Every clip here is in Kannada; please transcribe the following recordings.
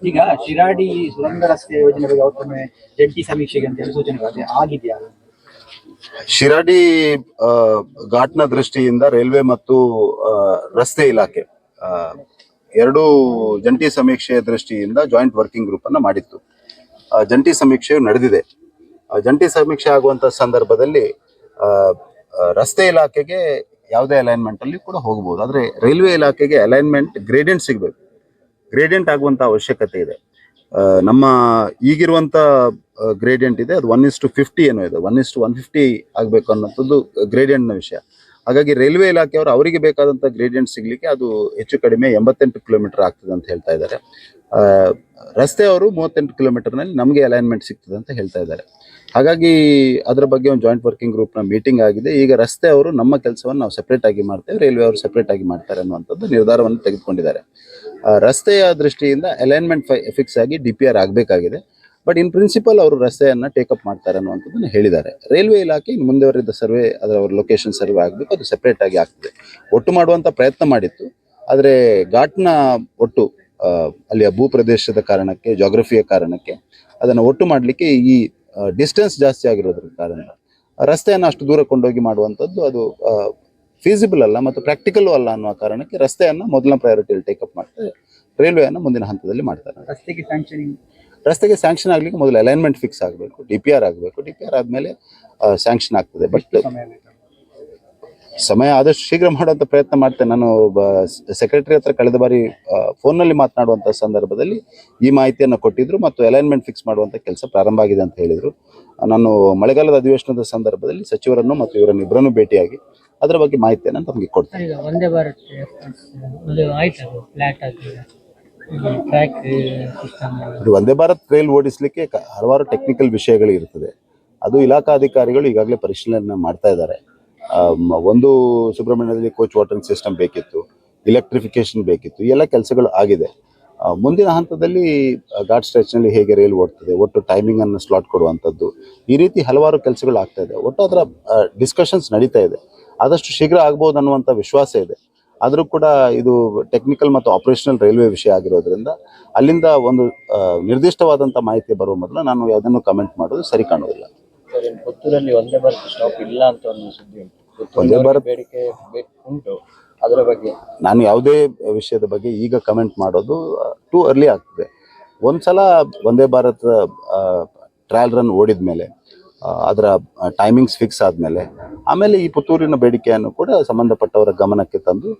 ಈಗ ಶಿರಾಡಿ ಸುರಂಗ ರಸ್ತೆ ಯೋಜನೆ ಬಗ್ಗೆ ಅವತ್ತೊಮ್ಮೆ ಜಂಟಿ ಸಮೀಕ್ಷೆಗೆ ಅಂತ ಹೇಳಿ ಸೂಚನೆ ಆಗಿದೆಯಾ? ಶಿರಾಡಿ ಘಾಟ್ನ ದೃಷ್ಟಿಯಿಂದ ರೈಲ್ವೆ ಮತ್ತು ರಸ್ತೆ ಇಲಾಖೆ ಎರಡು ಜಂಟಿ ಸಮೀಕ್ಷೆಯ ದೃಷ್ಟಿಯಿಂದ ಜಾಯಿಂಟ್ ವರ್ಕಿಂಗ್ ಗ್ರೂಪ್ ಅನ್ನ ಮಾಡಿತ್ತು. ಜಂಟಿ ಸಮೀಕ್ಷೆಯು ನಡೆದಿದೆ. ಜಂಟಿ ಸಮೀಕ್ಷೆ ಆಗುವಂತ ಸಂದರ್ಭದಲ್ಲಿ ರಸ್ತೆ ಇಲಾಖೆಗೆ ಯಾವುದೇ ಅಲೈನ್ಮೆಂಟ್ ಅಲ್ಲಿ ಕೂಡ ಹೋಗಬಹುದು. ಆದ್ರೆ ರೈಲ್ವೆ ಇಲಾಖೆಗೆ ಅಲೈನ್ಮೆಂಟ್ ಗ್ರೇಡಿಯಂಟ್ ಸಿಗಬೇಕು. ಗ್ರೇಡಿಯಂಟ್ ಆಗುವಂತ ಅವಶ್ಯಕತೆ ಇದೆ. ನಮ್ಮ ಈಗಿರುವಂತ ಗ್ರೇಡಿಯಂಟ್ ಇದೆ, ಅದು 1:50 ಏನೋ ಇದೆ, 1:150 ಆಗಬೇಕು ಅನ್ನೋಂಥದ್ದು ಗ್ರೇಡಿಯಂಟ್ನ ವಿಷಯ. ಹಾಗಾಗಿ ರೈಲ್ವೆ ಇಲಾಖೆಯವರು ಅವರಿಗೆ ಬೇಕಾದಂಥ ಗ್ರೇಡಿಯಂಟ್ ಸಿಗ್ಲಿಕ್ಕೆ ಅದು ಹೆಚ್ಚು ಕಡಿಮೆ 88 ಕಿಲೋಮೀಟರ್ ಆಗ್ತದೆ ಅಂತ ಹೇಳ್ತಾ ಇದ್ದಾರೆ. ರಸ್ತೆಯವರು 38 ಕಿಲೋಮೀಟರ್ನಲ್ಲಿ ನಮಗೆ ಅಲೈನ್ಮೆಂಟ್ ಸಿಗ್ತದೆ ಅಂತ ಹೇಳ್ತಾ ಇದ್ದಾರೆ. ಹಾಗಾಗಿ ಅದರ ಬಗ್ಗೆ ಒಂದು ಜಾಯಿಂಟ್ ವರ್ಕಿಂಗ್ ಗ್ರೂಪ್ನ ಮೀಟಿಂಗ್ ಆಗಿದೆ. ಈಗ ರಸ್ತೆ ಅವರು ನಮ್ಮ ಕೆಲಸವನ್ನು ನಾವು ಸೆಪರೇಟ್ ಆಗಿ ಮಾಡ್ತೇವೆ, ರೈಲ್ವೆ ಅವರು ಸೆಪರೇಟ್ ಆಗಿ ಮಾಡ್ತಾರೆ ಅನ್ನುವಂಥದ್ದು ನಿರ್ಧಾರವನ್ನು ತೆಗೆದುಕೊಂಡಿದ್ದಾರೆ. ರಸ್ತೆಯ ದೃಷ್ಟಿಯಿಂದ ಅಲೈನ್ಮೆಂಟ್ ಫಿಕ್ಸ್ ಆಗಿ DPR ಆಗಬೇಕಾಗಿದೆ. ಬಟ್ ಇನ್ ಪ್ರಿನ್ಸಿಪಲ್ ಅವರು ರಸ್ತೆಯನ್ನು ಟೇಕಪ್ ಮಾಡ್ತಾರೆ ಅನ್ನುವಂಥದ್ದನ್ನು ಹೇಳಿದ್ದಾರೆ. ರೈಲ್ವೆ ಇಲಾಖೆ ಮುಂದುವರಿದ ಸರ್ವೆ, ಅದರ ಲೊಕೇಶನ್ ಸರ್ವೆ ಆಗಬೇಕು, ಅದು ಸೆಪರೇಟ್ ಆಗಿ ಆಗ್ತದೆ. ಒಟ್ಟು ಮಾಡುವಂಥ ಪ್ರಯತ್ನ ಮಾಡಿತ್ತು. ಆದರೆ ಘಾಟ್ನ ಒಟ್ಟು ಅಲ್ಲಿಯ ಭೂ ಪ್ರದೇಶದ ಕಾರಣಕ್ಕೆ, ಜಾಗ್ರಫಿಯ ಕಾರಣಕ್ಕೆ ಅದನ್ನು ಒಟ್ಟು ಮಾಡಲಿಕ್ಕೆ ಈ ಡಿಸ್ಟೆನ್ಸ್ ಜಾಸ್ತಿ ಆಗಿರೋದ್ರ ಕಾರಣ ರಸ್ತೆಯನ್ನು ಅಷ್ಟು ದೂರ ಕೊಂಡೋಗಿ ಮಾಡುವಂಥದ್ದು ಅದು ಫೀಸಿಬಲ್ ಅಲ್ಲ ಮತ್ತು ಪ್ರಾಕ್ಟಿಕಲ್ ಅಲ್ಲ ಅನ್ನುವ ಕಾರಣಕ್ಕೆ ರಸ್ತೆಯನ್ನು ಮೊದಲನೇ ಪ್ರಯಾರಿಟಿಯಲ್ಲಿ ಟೇಕಪ್ ಮಾಡ್ತಾರೆ, ರೈಲ್ವೆಯನ್ನು ಮುಂದಿನ ಹಂತದಲ್ಲಿ ಮಾಡ್ತಾರೆ. ರಸ್ತೆಗೆ ಸ್ಯಾಂಕ್ಷನ್ ಆಗ್ಲಿಕ್ಕೆ ಮೊದಲು ಅಲೈನ್ಮೆಂಟ್ ಫಿಕ್ಸ್ ಆಗಬೇಕು, DPR ಆಗಬೇಕು. DPR ಆದಮೇಲೆ ಸ್ಯಾಂಕ್ಷನ್ ಆಗ್ತದೆ. ಬಟ್ ಸಮಯ ಆದಷ್ಟು ಶೀಘ್ರ ಮಾಡುವಂಥ ಪ್ರಯತ್ನ ಮಾಡ್ತೇನೆ. ನಾನು ಸೆಕ್ರೆಟರಿ ಹತ್ರ ಕಳೆದ ಬಾರಿ ಫೋನ್ನಲ್ಲಿ ಮಾತನಾಡುವಂಥ ಸಂದರ್ಭದಲ್ಲಿ ಈ ಮಾಹಿತಿಯನ್ನು ಕೊಟ್ಟಿದ್ರು ಮತ್ತು ಅಲೈನ್ಮೆಂಟ್ ಫಿಕ್ಸ್ ಮಾಡುವಂಥ ಕೆಲಸ ಪ್ರಾರಂಭ ಆಗಿದೆ ಅಂತ ಹೇಳಿದರು. ನಾನು ಮಳೆಗಾಲದ ಅಧಿವೇಶನದ ಸಂದರ್ಭದಲ್ಲಿ ಸಚಿವರನ್ನು ಮತ್ತು ಇವರನ್ನು ಇಬ್ಬರನ್ನು ಭೇಟಿಯಾಗಿ ಅದರ ಬಗ್ಗೆ ಮಾಹಿತಿಯನ್ನು ತಮಗೆ ಕೊಡ್ತೇನೆ. ಇದು ವಂದೇ ಭಾರತ್ ರೈಲ್ ಓಡಿಸಲಿಕ್ಕೆ ಹಲವಾರು ಟೆಕ್ನಿಕಲ್ ವಿಷಯಗಳು ಇರ್ತದೆ. ಅದು ಇಲಾಖಾ ಅಧಿಕಾರಿಗಳು ಈಗಾಗಲೇ ಪರಿಶೀಲನೆ ಮಾಡ್ತಾ ಇದ್ದಾರೆ. ಒಂದು ಸುಬ್ರಹ್ಮಣ್ಯದಲ್ಲಿ ಕೋಚ್ ವಾಟರಿಂಗ್ ಸಿಸ್ಟಮ್ ಬೇಕಿತ್ತು, ಇಲೆಕ್ಟ್ರಿಫಿಕೇಶನ್ ಬೇಕಿತ್ತು, ಈ ಎಲ್ಲ ಕೆಲಸಗಳು ಆಗಿದೆ. ಮುಂದಿನ ಹಂತದಲ್ಲಿ ಘಾಟ್ ಸ್ಟ್ರೆಚ್ನಲ್ಲಿ ಹೇಗೆ ರೈಲ್ ಓಡ್ತದೆ, ಒಟ್ಟು ಟೈಮಿಂಗ್ ಅನ್ನು ಸ್ಲಾಟ್ ಕೊಡುವಂಥದ್ದು, ಈ ರೀತಿ ಹಲವಾರು ಕೆಲಸಗಳು ಆಗ್ತಾ ಇದೆ. ಒಟ್ಟು ಅದರ ಡಿಸ್ಕಷನ್ಸ್ ನಡೀತಾ ಇದೆ. ಆದಷ್ಟು ಶೀಘ್ರ ಆಗ್ಬೋದು ಅನ್ನುವಂಥ ವಿಶ್ವಾಸ ಇದೆ. ಆದರೂ ಕೂಡ ಇದು ಟೆಕ್ನಿಕಲ್ ಮತ್ತು ಆಪರೇಷನಲ್ ರೈಲ್ವೆ ವಿಷಯ ಆಗಿರೋದ್ರಿಂದ ಅಲ್ಲಿಂದ ಒಂದು ನಿರ್ದಿಷ್ಟವಾದಂಥ ಮಾಹಿತಿ ಬರುವ ಮೊದಲು ನಾನು ಯಾವುದನ್ನು ಕಮೆಂಟ್ ಮಾಡೋದು ಸರಿ ಕಾಣೋದಿಲ್ಲ. ಪುತ್ತೂರಲ್ಲಿ ವಂದೇ ಭಾರತ್ ಸ್ಟಾಪ್ ಇಲ್ಲ ಅಂತ ಒಂದು ಸುದ್ದಿ ಉಂಟು. ವಂದೇ ಭಾರತ್ ಬೇಡಿಕೆ ಉಂಟು, ಅದರ ಬಗ್ಗೆ ನಾನು ಯಾವುದೇ ವಿಷಯದ ಬಗ್ಗೆ ಈಗ ಕಮೆಂಟ್ ಮಾಡೋದು ಟೂ ಅರ್ಲಿ ಆಗ್ತದೆ. ಒಂದ್ಸಲ ವಂದೇ ಭಾರತ್ ಟ್ರಯಲ್ ರನ್ ಓಡಿದ ಮೇಲೆ, ಅದರ ಟೈಮಿಂಗ್ಸ್ ಫಿಕ್ಸ್ ಆದಮೇಲೆ ಆಮೇಲೆ ಈ ಪುತ್ತೂರಿನ ಬೇಡಿಕೆಯನ್ನು ಕೂಡ ಸಂಬಂಧಪಟ್ಟವರ ಗಮನಕ್ಕೆ ತಂದು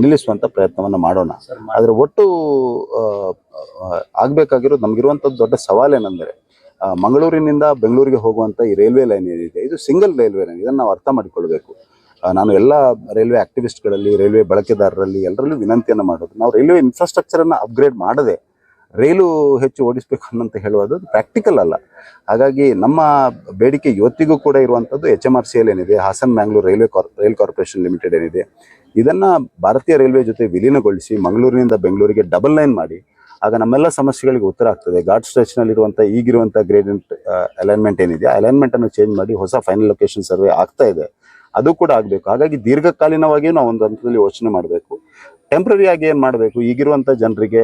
ನಿಲ್ಲಿಸುವಂಥ ಪ್ರಯತ್ನವನ್ನು ಮಾಡೋಣ. ಆದರೆ ಒಟ್ಟು ಆಗಬೇಕಾಗಿರೋದು ನಮಗಿರುವಂಥದ್ದು ದೊಡ್ಡ ಸವಾಲೇನೆಂದರೆ ಮಂಗಳೂರಿನಿಂದ ಬೆಂಗಳೂರಿಗೆ ಹೋಗುವಂಥ ಈ ರೈಲ್ವೆ ಲೈನ್ ಏನಿದೆ, ಇದು ಸಿಂಗಲ್ ರೈಲ್ವೆ ಲೈನ್. ಇದನ್ನು ನಾವು ಅರ್ಥ ಮಾಡಿಕೊಳ್ಬೇಕು. ನಾನು ಎಲ್ಲ ರೈಲ್ವೆ ಆಕ್ಟಿವಿಸ್ಟ್ಗಳಲ್ಲಿ, ರೈಲ್ವೆ ಬಳಕೆದಾರರಲ್ಲಿ ಎಲ್ಲರಲ್ಲೂ ವಿನಂತಿಯನ್ನು ಮಾಡೋದು, ನಾವು ರೈಲ್ವೆ ಇನ್ಫ್ರಾಸ್ಟ್ರಕ್ಚರನ್ನು ಅಪ್ಗ್ರೇಡ್ ಮಾಡದೆ ರೈಲು ಹೆಚ್ಚು ಓಡಿಸಬೇಕು ಅನ್ನೋಂತ ಹೇಳುವುದು ಪ್ರಾಕ್ಟಿಕಲ್ ಅಲ್ಲ. ಹಾಗಾಗಿ ನಮ್ಮ ಬೇಡಿಕೆ ಇವತ್ತಿಗೂ ಕೂಡ ಇರುವಂಥದ್ದು HMRCL ಏನಿದೆ, Hassan Mangalore rail corporation limited ಏನಿದೆ, ಇದನ್ನು ಭಾರತೀಯ ರೈಲ್ವೆ ಜೊತೆ ವಿಲೀನಗೊಳಿಸಿ ಮಂಗಳೂರಿನಿಂದ ಬೆಂಗಳೂರಿಗೆ ಡಬಲ್ ಲೈನ್ ಮಾಡಿ, ಆಗ ನಮ್ಮೆಲ್ಲ ಸಮಸ್ಯೆಗಳಿಗೆ ಉತ್ತರ ಆಗ್ತದೆ. ಘಾಟ್ ಸ್ಟ್ರೆಚ್ನಲ್ಲಿರುವಂಥ ಈಗಿರುವಂಥ ಗ್ರೇಡಿಯಂಟ್ ಅಲೈನ್ಮೆಂಟ್ ಏನಿದೆ, ಅಲೈನ್ಮೆಂಟನ್ನು ಚೇಂಜ್ ಮಾಡಿ ಹೊಸ ಫೈನಲ್ ಲೊಕೇಶನ್ ಸರ್ವೆ ಆಗ್ತಾ ಇದೆ, ಅದು ಕೂಡ ಆಗಬೇಕು. ಹಾಗಾಗಿ ದೀರ್ಘಕಾಲೀನವಾಗಿಯೂ ನಾವು ಒಂದು ಹಂತದಲ್ಲಿ ಯೋಚನೆ ಮಾಡಬೇಕು. ಟೆಂಪ್ರರಿ ಆಗಿ ಏನು ಮಾಡಬೇಕು, ಈಗಿರುವಂಥ ಜನರಿಗೆ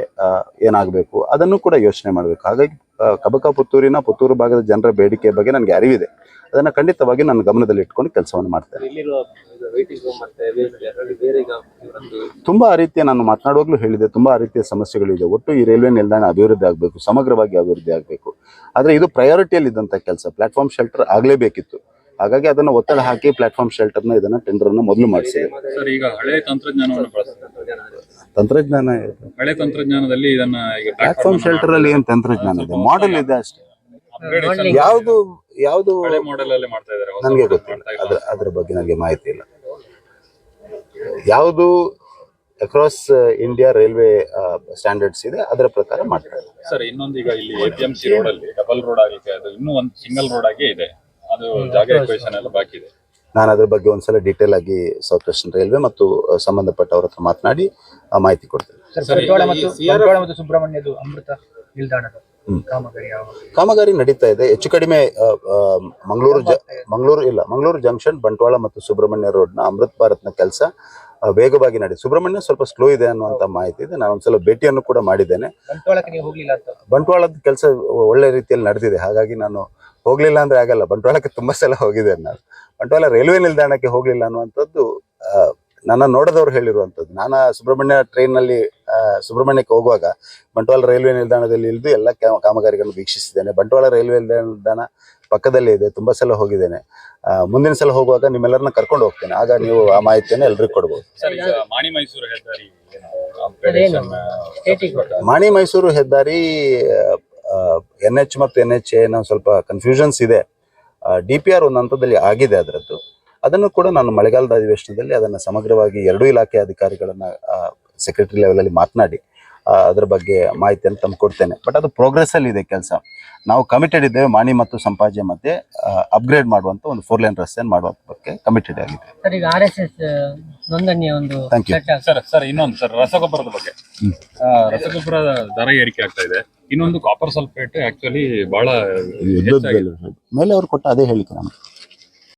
ಏನಾಗಬೇಕು ಅದನ್ನು ಕೂಡ ಯೋಚನೆ ಮಾಡಬೇಕು. ಹಾಗಾಗಿ ಕಬಕ ಪುತ್ತೂರು ಭಾಗದ ಜನರ ಬೇಡಿಕೆ ಬಗ್ಗೆ ನನಗೆ ಅರಿವಿದೆ. ಅದನ್ನು ಖಂಡಿತವಾಗಿ ನಾನು ಗಮನದಲ್ಲಿ ಇಟ್ಕೊಂಡು ಕೆಲಸವನ್ನು ಮಾಡ್ತೇನೆ. ತುಂಬಾ ರೀತಿಯ, ನಾನು ಮಾತನಾಡುವಾಗಲೂ ಹೇಳಿದೆ, ತುಂಬಾ ರೀತಿಯ ಸಮಸ್ಯೆಗಳಿದೆ. ಒಟ್ಟು ಈ ರೈಲ್ವೆ ನಿಲ್ದಾಣ ಅಭಿವೃದ್ಧಿ ಆಗಬೇಕು, ಸಮಗ್ರವಾಗಿ ಅಭಿವೃದ್ಧಿ ಆಗಬೇಕು. ಆದರೆ ಇದು ಪ್ರಯಾರಿಟಿಯಲ್ಲಿ ಇದ್ದಂಥ ಕೆಲಸ. ಪ್ಲಾಟ್ಫಾರ್ಮ್ ಶೆಲ್ಟರ್ ಆಗಲೇಬೇಕಿತ್ತು. ಹಾಗಾಗಿ ಅದನ್ನು ಒತ್ತಡ ಹಾಕಿ ಪ್ಲಾಟ್ಫಾರ್ಮ್ ಶೆಲ್ಟರ್ನ ಇದನ್ನ ಟೆಂಡರ್ನ ಮೊದಲು ಮಾಡಿಸಿದೆ. ಈಗ ಹಳೆ ತಂತ್ರಜ್ಞಾನವನ್ನು ಹಳೆ ತಂತ್ರಜ್ಞಾನದಲ್ಲಿ ಇದನ್ನ ಪ್ಲಾಟ್ಫಾರ್ಮ್ ಶೆಲ್ಟರ್ ಅಲ್ಲಿ ಏನು ತಂತ್ರಜ್ಞಾನ ಇದೆ, ಮಾಡೆಲ್ ಇದೆ ಅಷ್ಟೇ. ಯಾವುದು ಹಳೆ ಮಾಡೆಲ್ ಅಲ್ಲಿ ಮಾಡ್ತಾ ಇದ್ದಾರೆ, ನನಗೆ ಗೊತ್ತಿಲ್ಲ, ಅದ್ರ ಬಗ್ಗೆ ನನಗೆ ಮಾಹಿತಿ ಇಲ್ಲ. ಯಾವುದು ಅಕ್ರಾಸ್ ಇಂಡಿಯಾ ರೈಲ್ವೆ ಸ್ಟ್ಯಾಂಡರ್ಡ್ಸ್ ಇದೆ ಅದರ ಪ್ರಕಾರ ಮಾಡ್ತಾರೆ. ಸರ್, ಇನ್ನೊಂದು ಈಗ ಇಲ್ಲಿ APMC ರೋಡ್ ಅಲ್ಲಿ ಡಬಲ್ ರೋಡ್ ಆಗಲಿಕ್ಕೆ ಅದು ಇನ್ನೂ ಒಂದು ಸಿಂಗಲ್ ರೋಡ್ ಆಗಿ ಇದೆ, ಅದು ಜಾಗ ಎಕ್ವೇಷನ್ ಎಲ್ಲ ಬಾಕಿ ಇದೆ. ನಾನು ಅದ್ರ ಬಗ್ಗೆ ಒಂದ್ಸಲ ಡೀಟೇಲ್ ಆಗಿ ಸೌತ್ ವೆಸ್ಟರ್ನ್ ರೈಲ್ವೆ ಮತ್ತು ಸಂಬಂಧಪಟ್ಟವರ ಹತ್ರ ಮಾತನಾಡಿ ಮಾಹಿತಿ ಕೊಡ್ತೇನೆ. ಮತ್ತು ಸುಬ್ರಹ್ಮಣ್ಯದು ಅಮೃತ ನಿಲ್ದಾಣದ ಕಾಮಗಾರಿ ನಡೀತಾ ಇದೆ. ಹೆಚ್ಚು ಕಡಿಮೆ ಮಂಗಳೂರು ಜಂಕ್ಷನ್, ಬಂಟ್ವಾಳ ಮತ್ತು ಸುಬ್ರಹ್ಮಣ್ಯ ರೋಡ್ನ ಅಮೃತ್ ಭಾರತ್ನ ಕೆಲಸ ವೇಗವಾಗಿ ನಡೆಯುತ್ತೆ. ಸುಬ್ರಹ್ಮಣ್ಯ ಸ್ವಲ್ಪ ಸ್ಲೋ ಇದೆ ಅನ್ನುವಂಥ ಮಾಹಿತಿ ಇದೆ. ನಾನು ಒಂದ್ಸಲ ಭೇಟಿಯನ್ನು ಕೂಡ ಮಾಡಿದ್ದೇನೆ. ಬಂಟ್ವಾಳಕ್ಕೆ ನೀವು ಹೋಗ್ಲಿಲ್ಲ ಅಂತ? ಬಂಟ್ವಾಳದ ಕೆಲಸ ಒಳ್ಳೆ ರೀತಿಯಲ್ಲಿ ನಡೆದಿದೆ, ಹಾಗಾಗಿ ನಾನು ಹೋಗ್ಲಿಲ್ಲ ಅಂದ್ರೆ ಆಗಲ್ಲ. ಬಂಟ್ವಾಳಕ್ಕೆ ತುಂಬಾ ಸಲ ಹೋಗಿದ್ದೇನೆ ನಾನು. ಬಂಟ್ವಾಳ ರೈಲ್ವೆ ನಿಲ್ದಾಣಕ್ಕೆ ಹೋಗ್ಲಿಲ್ಲ ಅನ್ನುವಂಥದ್ದು ನನ್ನ ನೋಡದವ್ರು ಹೇಳಿರುವಂಥದ್ದು. ನಾನು ಸುಬ್ರಹ್ಮಣ್ಯ ಟ್ರೈನ್ನಲ್ಲಿ ಸುಬ್ರಹ್ಮಣ್ಯಕ್ಕೆ ಹೋಗುವಾಗ ಬಂಟ್ವಾಳ ರೈಲ್ವೆ ನಿಲ್ದಾಣದಲ್ಲಿ ಇಳಿದು ಎಲ್ಲ ಕಾಮಗಾರಿಗಳನ್ನು ವೀಕ್ಷಿಸಿದ್ದೇನೆ. ಬಂಟ್ವಾಳ ರೈಲ್ವೆ ನಿಲ್ದಾಣ ಪಕ್ಕದಲ್ಲೇ ಇದೆ, ತುಂಬಾ ಸಲ ಹೋಗಿದ್ದೇನೆ. ಮುಂದಿನ ಸಲ ಹೋಗುವಾಗ ನಿಮ್ಮೆಲ್ಲರನ್ನ ಕರ್ಕೊಂಡು ಹೋಗ್ತೇನೆ, ಆಗ ನೀವು ಆ ಮಾಹಿತಿಯನ್ನು ಎಲ್ರಿಗೂ ಕೊಡ್ಬೋದು. ಸರ್, ಈಗ ಮಾಣಿ ಮೈಸೂರು ಹೆದ್ದಾರಿ upgradation, ಮಾಣಿ ಮೈಸೂರು ಹೆದ್ದಾರಿ NH ಮತ್ತು NH ಏನೋ ಸ್ವಲ್ಪ ಕನ್ಫ್ಯೂಷನ್ಸ್ ಇದೆ. DPR ಒಂದು ಹಂತದಲ್ಲಿ ಆಗಿದೆ ಅದರದ್ದು. ಅದನ್ನು ಕೂಡ ನಾನು ಮಳೆಗಾಲದ ಅಧಿವೇಶನದಲ್ಲಿ ಅದನ್ನು ಸಮಗ್ರವಾಗಿ ಎರಡೂ ಇಲಾಖೆ ಅಧಿಕಾರಿಗಳನ್ನ ಸೆಕ್ರೆಟರಿ ಲೆವೆಲಲ್ಲಿ ಮಾತನಾಡಿ ಅದರ ಬಗ್ಗೆ ಮಾಹಿತಿಯನ್ನು ತಮ್ಮ ಕೊಡ್ತೇನೆ. ಬಟ್ ಅದು ಪ್ರೋಗ್ರೆಸ್ ಅಲ್ಲಿ ಇದೆ ಕೆಲಸ. ನಾವು ಕಮಿಟೆಡ್ ಇದ್ದೇವೆ ಮಾಣಿ ಮತ್ತು ಸಂಪಾಜೆ ಮಧ್ಯೆ ಅಪ್ಗ್ರೇಡ್ ಮಾಡುವಂತ ಒಂದು 4 ಲೇನ್ ರಸ್ತೆಯನ್ನು ಮಾಡುವ ಬಗ್ಗೆ ಕಮಿಟೆಡ್ ಆಗಿದೆ. ಸರ್, ಈಗ RSS ನೋಂದಣಿಯ ಒಂದು ಥ್ಯಾಂಕ್ ಯು ಸರ್ ಇನ್ನೊಂದು ಸರ್ ರಸಗೊಬ್ಬರದ ಬಗ್ಗೆ. ರಸಗೊಬ್ಬರ ದರ ಏರಿಕೆ ಆಗ್ತಾ ಇದೆ. ಇನ್ನೊಂದು ಕಾಪರ್ ಸಲ್ಫೇಟ್ ಆಕ್ಚುಲಿ ಬಹಳ ಮೇಲೆ ಅವರು ಕೊಟ್ಟ ಅದೇ ಹೇಳಿಕೆ ನಾನು